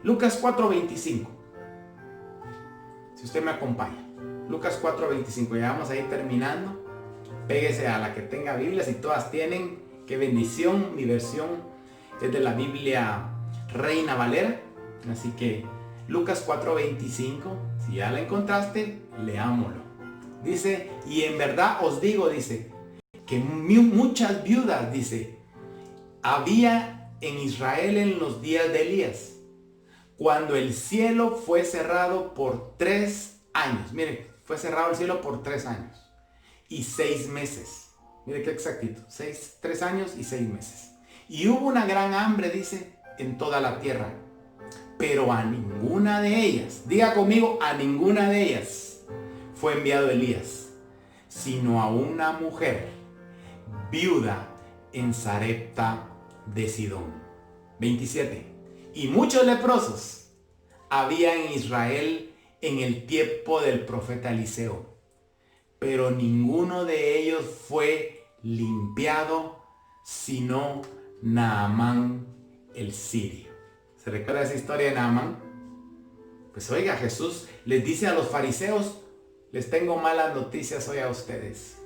Lucas 4:25. Si usted me acompaña. Lucas 4:25. Ya vamos a ir terminando. Péguese a la que tenga Biblia. Si todas tienen, qué bendición. Mi versión es de la Biblia Reina Valera. Así que Lucas 4:25. Si ya la encontraste, leámoslo. Dice, y en verdad os digo, dice, que muchas viudas, dice, había en Israel en los días de Elías, cuando el cielo fue cerrado por 3 años. Mire, fue cerrado el cielo por 3 años y 6 meses. Mire qué exactitud. 3 años y 6 meses. Y hubo una gran hambre, dice, en toda la tierra. Pero a ninguna de ellas, diga conmigo, a ninguna de ellas fue enviado Elías, sino a una mujer viuda en Sarepta de Sidón. 27. Y muchos leprosos había en Israel en el tiempo del profeta Eliseo, pero ninguno de ellos fue limpiado, sino Naamán el sirio. ¿Se recuerda esa historia de Naamán? Pues oiga, Jesús les dice a los fariseos, les tengo malas noticias hoy a ustedes,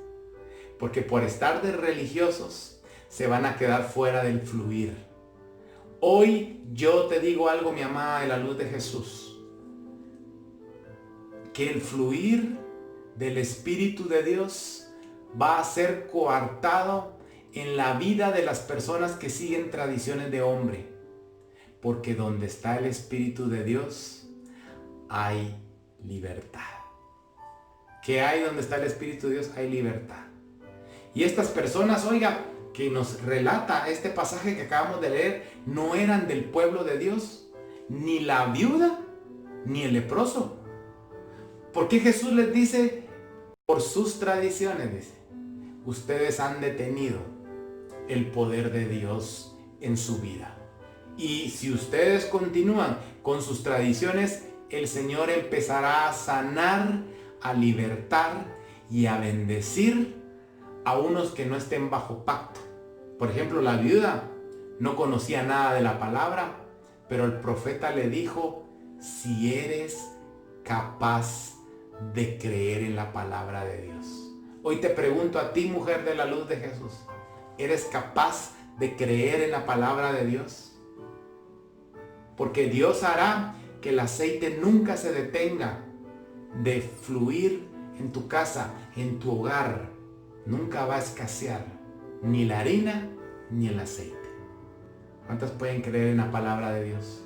porque por estar de religiosos se van a quedar fuera del fluir. Hoy yo te digo algo, mi amada, de la luz de Jesús, que el fluir del Espíritu de Dios va a ser coartado en la vida de las personas que siguen tradiciones de hombre, porque donde está el Espíritu de Dios hay libertad. ¿Qué hay donde está el Espíritu de Dios? Hay libertad. Y estas personas, oiga, que nos relata este pasaje que acabamos de leer, no eran del pueblo de Dios, ni la viuda, ni el leproso. ¿Por qué Jesús les dice? Por sus tradiciones, dice. Ustedes han detenido el poder de Dios en su vida. Y si ustedes continúan con sus tradiciones, el Señor empezará a sanar, a libertar y a bendecir a unos que no estén bajo pacto. Por ejemplo, la viuda no conocía nada de la palabra, pero el profeta le dijo, si eres capaz de creer en la palabra de Dios. Hoy te pregunto a ti, mujer de la luz de Jesús, ¿eres capaz de creer en la palabra de Dios? Porque Dios hará que el aceite nunca se detenga de fluir en tu casa, en tu hogar. Nunca va a escasear ni la harina ni el aceite. ¿Cuántas pueden creer en la palabra de Dios?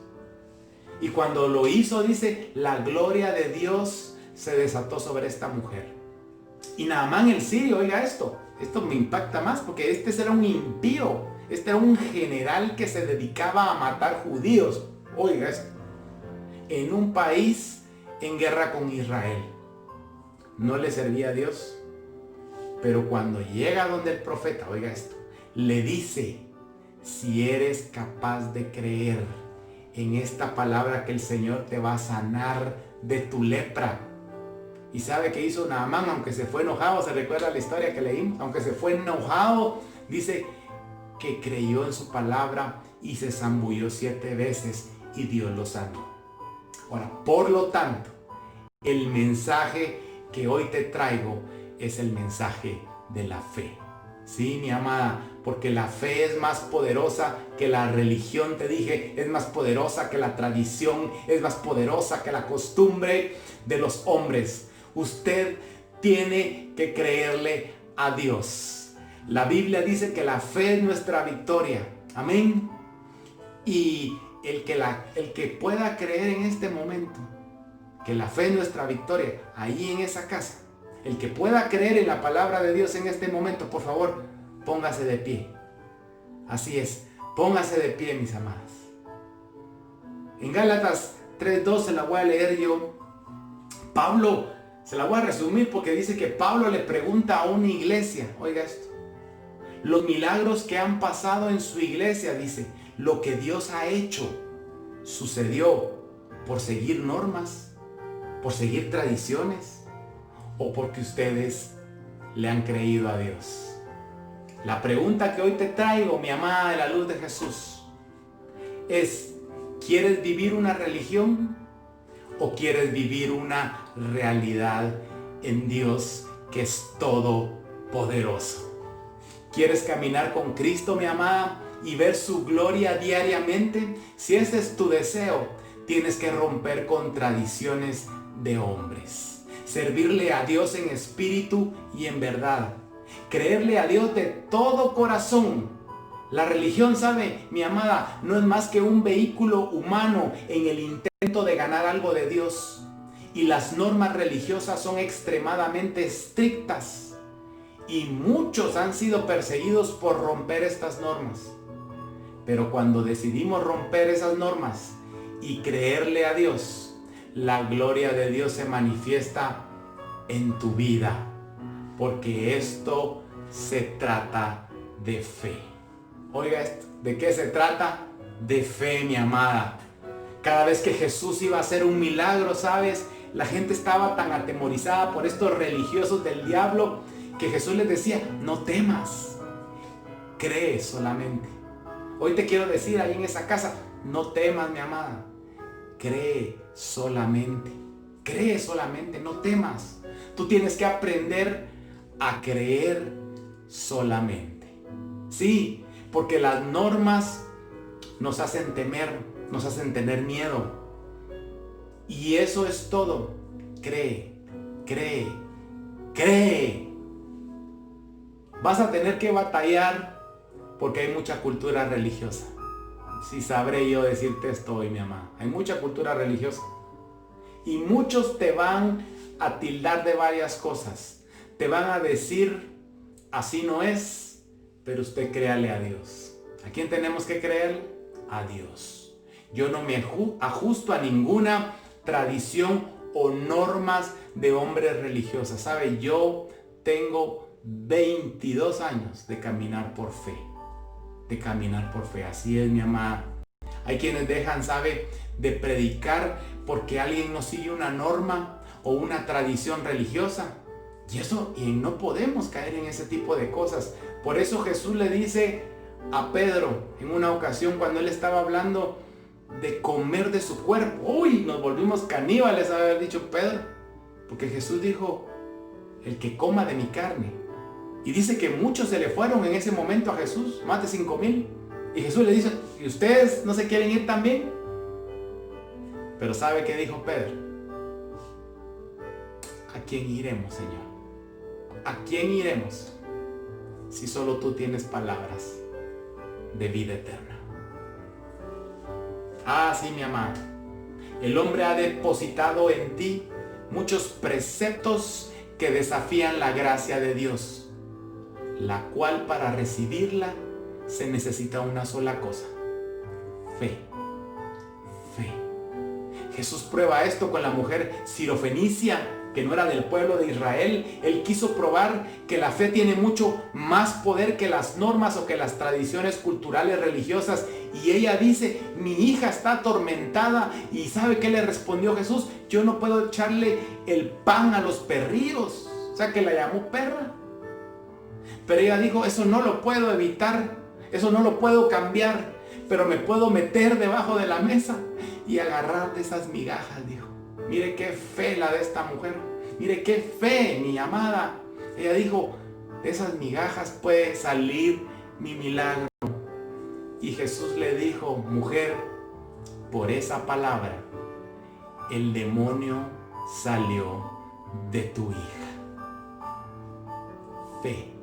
Y cuando lo hizo, dice, la gloria de Dios se desató sobre esta mujer. Y Naamán el sirio, oiga esto me impacta más, porque este era un impío, este era un general que se dedicaba a matar judíos. Oiga esto, en un país en guerra con Israel. No le servía a Dios. Pero cuando llega donde el profeta, oiga esto, le dice, si eres capaz de creer en esta palabra que el Señor te va a sanar de tu lepra. ¿Y sabe qué hizo Naamán? Aunque se fue enojado, ¿se recuerda la historia que leímos? Aunque se fue enojado, dice que creyó en su palabra y se zambulló 7 veces y Dios lo sanó. Ahora, por lo tanto, el mensaje que hoy te traigo es el mensaje de la fe. Sí, mi amada, porque la fe es más poderosa que la religión, te dije, es más poderosa que la tradición, es más poderosa que la costumbre de los hombres. Usted tiene que creerle a Dios. La Biblia dice que la fe es nuestra victoria. Amén. Y el que pueda creer en este momento que la fe es nuestra victoria, ahí en esa casa, el que pueda creer en la palabra de Dios en este momento, por favor, póngase de pie. Así es, póngase de pie, mis amadas. En Gálatas 3:2 se la voy a leer yo. Pablo, se la voy a resumir porque dice que Pablo le pregunta a una iglesia, oiga esto, los milagros que han pasado en su iglesia, dice, lo que Dios ha hecho, sucedió por seguir normas, por seguir tradiciones, o porque ustedes le han creído a Dios. La pregunta que hoy te traigo, mi amada de la luz de Jesús, es: ¿quieres vivir una religión o quieres vivir una realidad en Dios que es todopoderoso? ¿Quieres caminar con Cristo, mi amada, y ver su gloria diariamente? Si ese es tu deseo, tienes que romper con tradiciones de hombres. Servirle a Dios en espíritu y en verdad. Creerle a Dios de todo corazón. La religión, sabe, mi amada, no es más que un vehículo humano en el intento de ganar algo de Dios. Y las normas religiosas son extremadamente estrictas. Y muchos han sido perseguidos por romper estas normas. Pero cuando decidimos romper esas normas y creerle a Dios, la gloria de Dios se manifiesta en tu vida, porque esto se trata de fe. Oiga esto, ¿de qué se trata? De fe, mi amada. Cada vez que Jesús iba a hacer un milagro, ¿sabes? La gente estaba tan atemorizada por estos religiosos del diablo que Jesús les decía, no temas, cree solamente. Hoy te quiero decir ahí en esa casa, no temas, mi amada, cree solamente, no temas. Tú tienes que aprender a creer solamente. Sí, porque las normas nos hacen temer, nos hacen tener miedo. Y eso es todo. Cree, cree, cree. Vas a tener que batallar porque hay mucha cultura religiosa. Sí sabré yo decirte esto hoy, mi amada. Hay mucha cultura religiosa. Y muchos te van a tildar de varias cosas. Te van a decir, así no es, pero usted créale a Dios. ¿A quién tenemos que creer? A Dios. Yo no me ajusto a ninguna tradición o normas de hombres religiosas. ¿Sabe? Yo tengo 22 años de caminar por fe. Así es, mi amada. Hay quienes dejan, ¿sabe?, de predicar porque alguien no sigue una norma o una tradición religiosa. Y no podemos caer en ese tipo de cosas. Por eso Jesús le dice a Pedro en una ocasión cuando él estaba hablando de comer de su cuerpo. Uy, nos volvimos caníbales, haber dicho Pedro. Porque Jesús dijo, el que coma de mi carne. Y dice que muchos se le fueron en ese momento a Jesús, más de 5,000. Y Jesús le dice, ¿y ustedes no se quieren ir también? Pero ¿sabe qué dijo Pedro? ¿A quién iremos, Señor? ¿A quién iremos? Si solo tú tienes palabras de vida eterna. Ah, sí, mi amada. El hombre ha depositado en ti muchos preceptos que desafían la gracia de Dios, la cual para recibirla se necesita una sola cosa: fe. Fe. Jesús prueba esto con la mujer sirofenicia que no era del pueblo de Israel. Él quiso probar que la fe tiene mucho más poder que las normas o que las tradiciones culturales religiosas. Y ella dice, mi hija está atormentada. ¿Y sabe qué le respondió Jesús? Yo no puedo echarle el pan a los perrillos. O sea, que la llamó perra. Pero ella dijo, eso no lo puedo evitar, eso no lo puedo cambiar, pero me puedo meter debajo de la mesa y agarrar de esas migajas, dijo. Mire qué fe la de esta mujer, mire qué fe, mi amada. Ella dijo, de esas migajas puede salir mi milagro. Y Jesús le dijo, mujer, por esa palabra, el demonio salió de tu hija. Fe.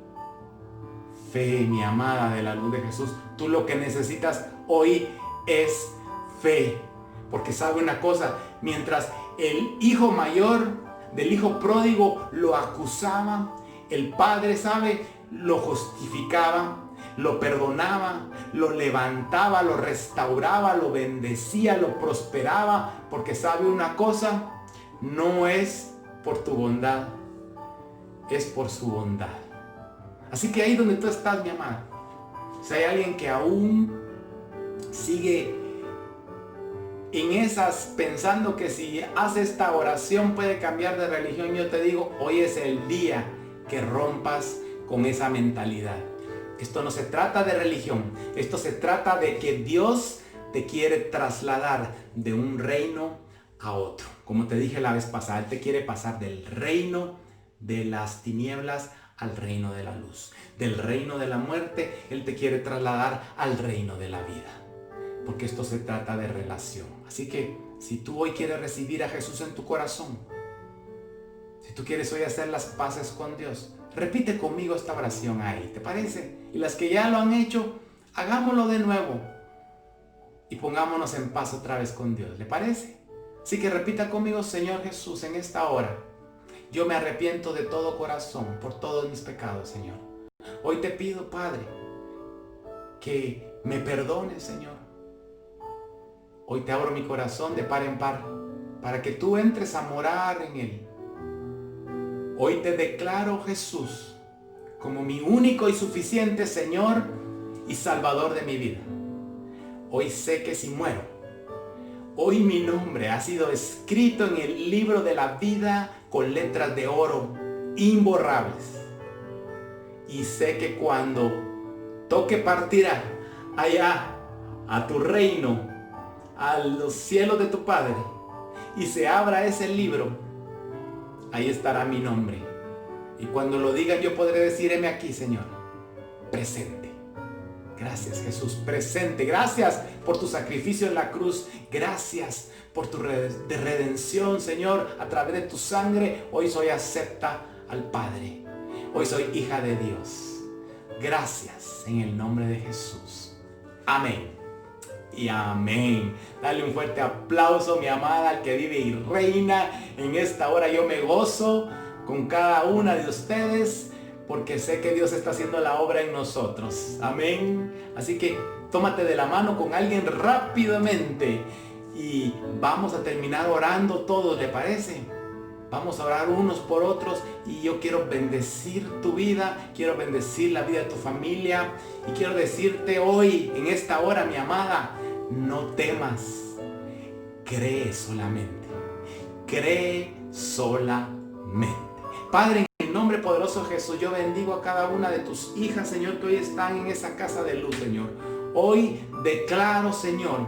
Fe, mi amada, de la luz de Jesús. Tú lo que necesitas hoy es fe. Porque sabe una cosa, mientras el hijo mayor del hijo pródigo lo acusaba, el padre, sabe, lo justificaba, lo perdonaba, lo levantaba, lo restauraba, lo bendecía, lo prosperaba. Porque sabe una cosa, no es por tu bondad, es por su bondad. Así que ahí donde tú estás, mi amada, si hay alguien que aún sigue en esas, pensando que si hace esta oración puede cambiar de religión, yo te digo, hoy es el día que rompas con esa mentalidad. Esto no se trata de religión, esto se trata de que Dios te quiere trasladar de un reino a otro. Como te dije la vez pasada, Él te quiere pasar del reino de las tinieblas al reino de la luz. Del reino de la muerte, Él te quiere trasladar al reino de la vida. Porque esto se trata de relación. Así que si tú hoy quieres recibir a Jesús en tu corazón, si tú quieres hoy hacer las paces con Dios, repite conmigo esta oración ahí, ¿te parece? Y las que ya lo han hecho, hagámoslo de nuevo y pongámonos en paz otra vez con Dios, ¿le parece? Así que repita conmigo, Señor Jesús, en esta hora, yo me arrepiento de todo corazón por todos mis pecados, Señor. Hoy te pido, Padre, que me perdones, Señor. Hoy te abro mi corazón de par en par para que tú entres a morar en él. Hoy te declaro, Jesús, como mi único y suficiente Señor y Salvador de mi vida. Hoy sé que si muero, hoy mi nombre ha sido escrito en el libro de la vida con letras de oro imborrables. Y sé que cuando toque partir allá a tu reino, a los cielos de tu Padre, y se abra ese libro, ahí estará mi nombre. Y cuando lo diga yo podré decir, heme aquí, Señor, presente. Gracias, Jesús, presente. Gracias por tu sacrificio en la cruz. Gracias por tu redención, Señor, a través de tu sangre. Hoy soy acepta al Padre. Hoy soy hija de Dios. Gracias en el nombre de Jesús. Amén y amén. Dale un fuerte aplauso, mi amada, al que vive y reina. En esta hora yo me gozo con cada una de ustedes, porque sé que Dios está haciendo la obra en nosotros. Amén. Así que tómate de la mano con alguien rápidamente y vamos a terminar orando todos, ¿le parece? Vamos a orar unos por otros y yo quiero bendecir tu vida, quiero bendecir la vida de tu familia y quiero decirte hoy, en esta hora, mi amada, no temas, cree solamente, cree solamente. Padre, en el nombre poderoso de Jesús, yo bendigo a cada una de tus hijas, Señor, que hoy están en esa casa de luz, Señor. Hoy declaro, Señor,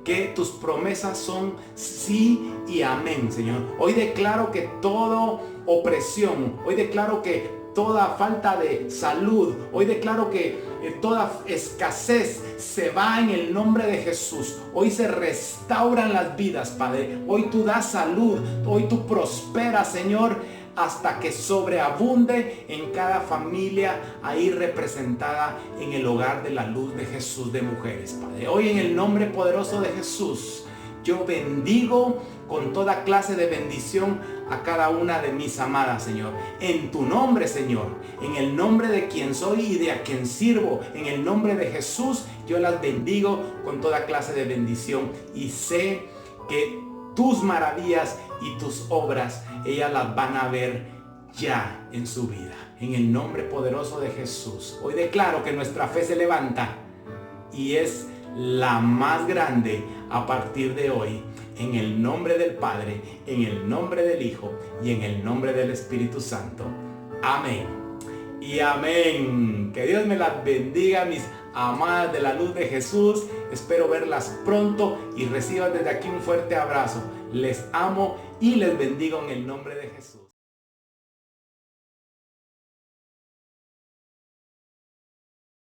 que tus promesas son sí y amén, Señor. Hoy declaro que toda opresión, hoy declaro que toda falta de salud, hoy declaro que toda escasez se va en el nombre de Jesús. Hoy se restauran las vidas, Padre. Hoy tú das salud, hoy tú prosperas, Señor, hasta que sobreabunde en cada familia ahí representada en el hogar de la luz de Jesús de mujeres, Padre. Hoy en el nombre poderoso de Jesús, yo bendigo con toda clase de bendición a cada una de mis amadas, Señor. En tu nombre, Señor, en el nombre de quien soy y de a quien sirvo, en el nombre de Jesús, yo las bendigo con toda clase de bendición y sé que tus maravillas y tus obras ellas las van a ver ya en su vida. En el nombre poderoso de Jesús. Hoy declaro que nuestra fe se levanta y es la más grande a partir de hoy. En el nombre del Padre, en el nombre del Hijo y en el nombre del Espíritu Santo. Amén. Y amén. Que Dios me las bendiga, mis amadas de la luz de Jesús. Espero verlas pronto y reciban desde aquí un fuerte abrazo. Les amo y les bendigo en el nombre de Jesús.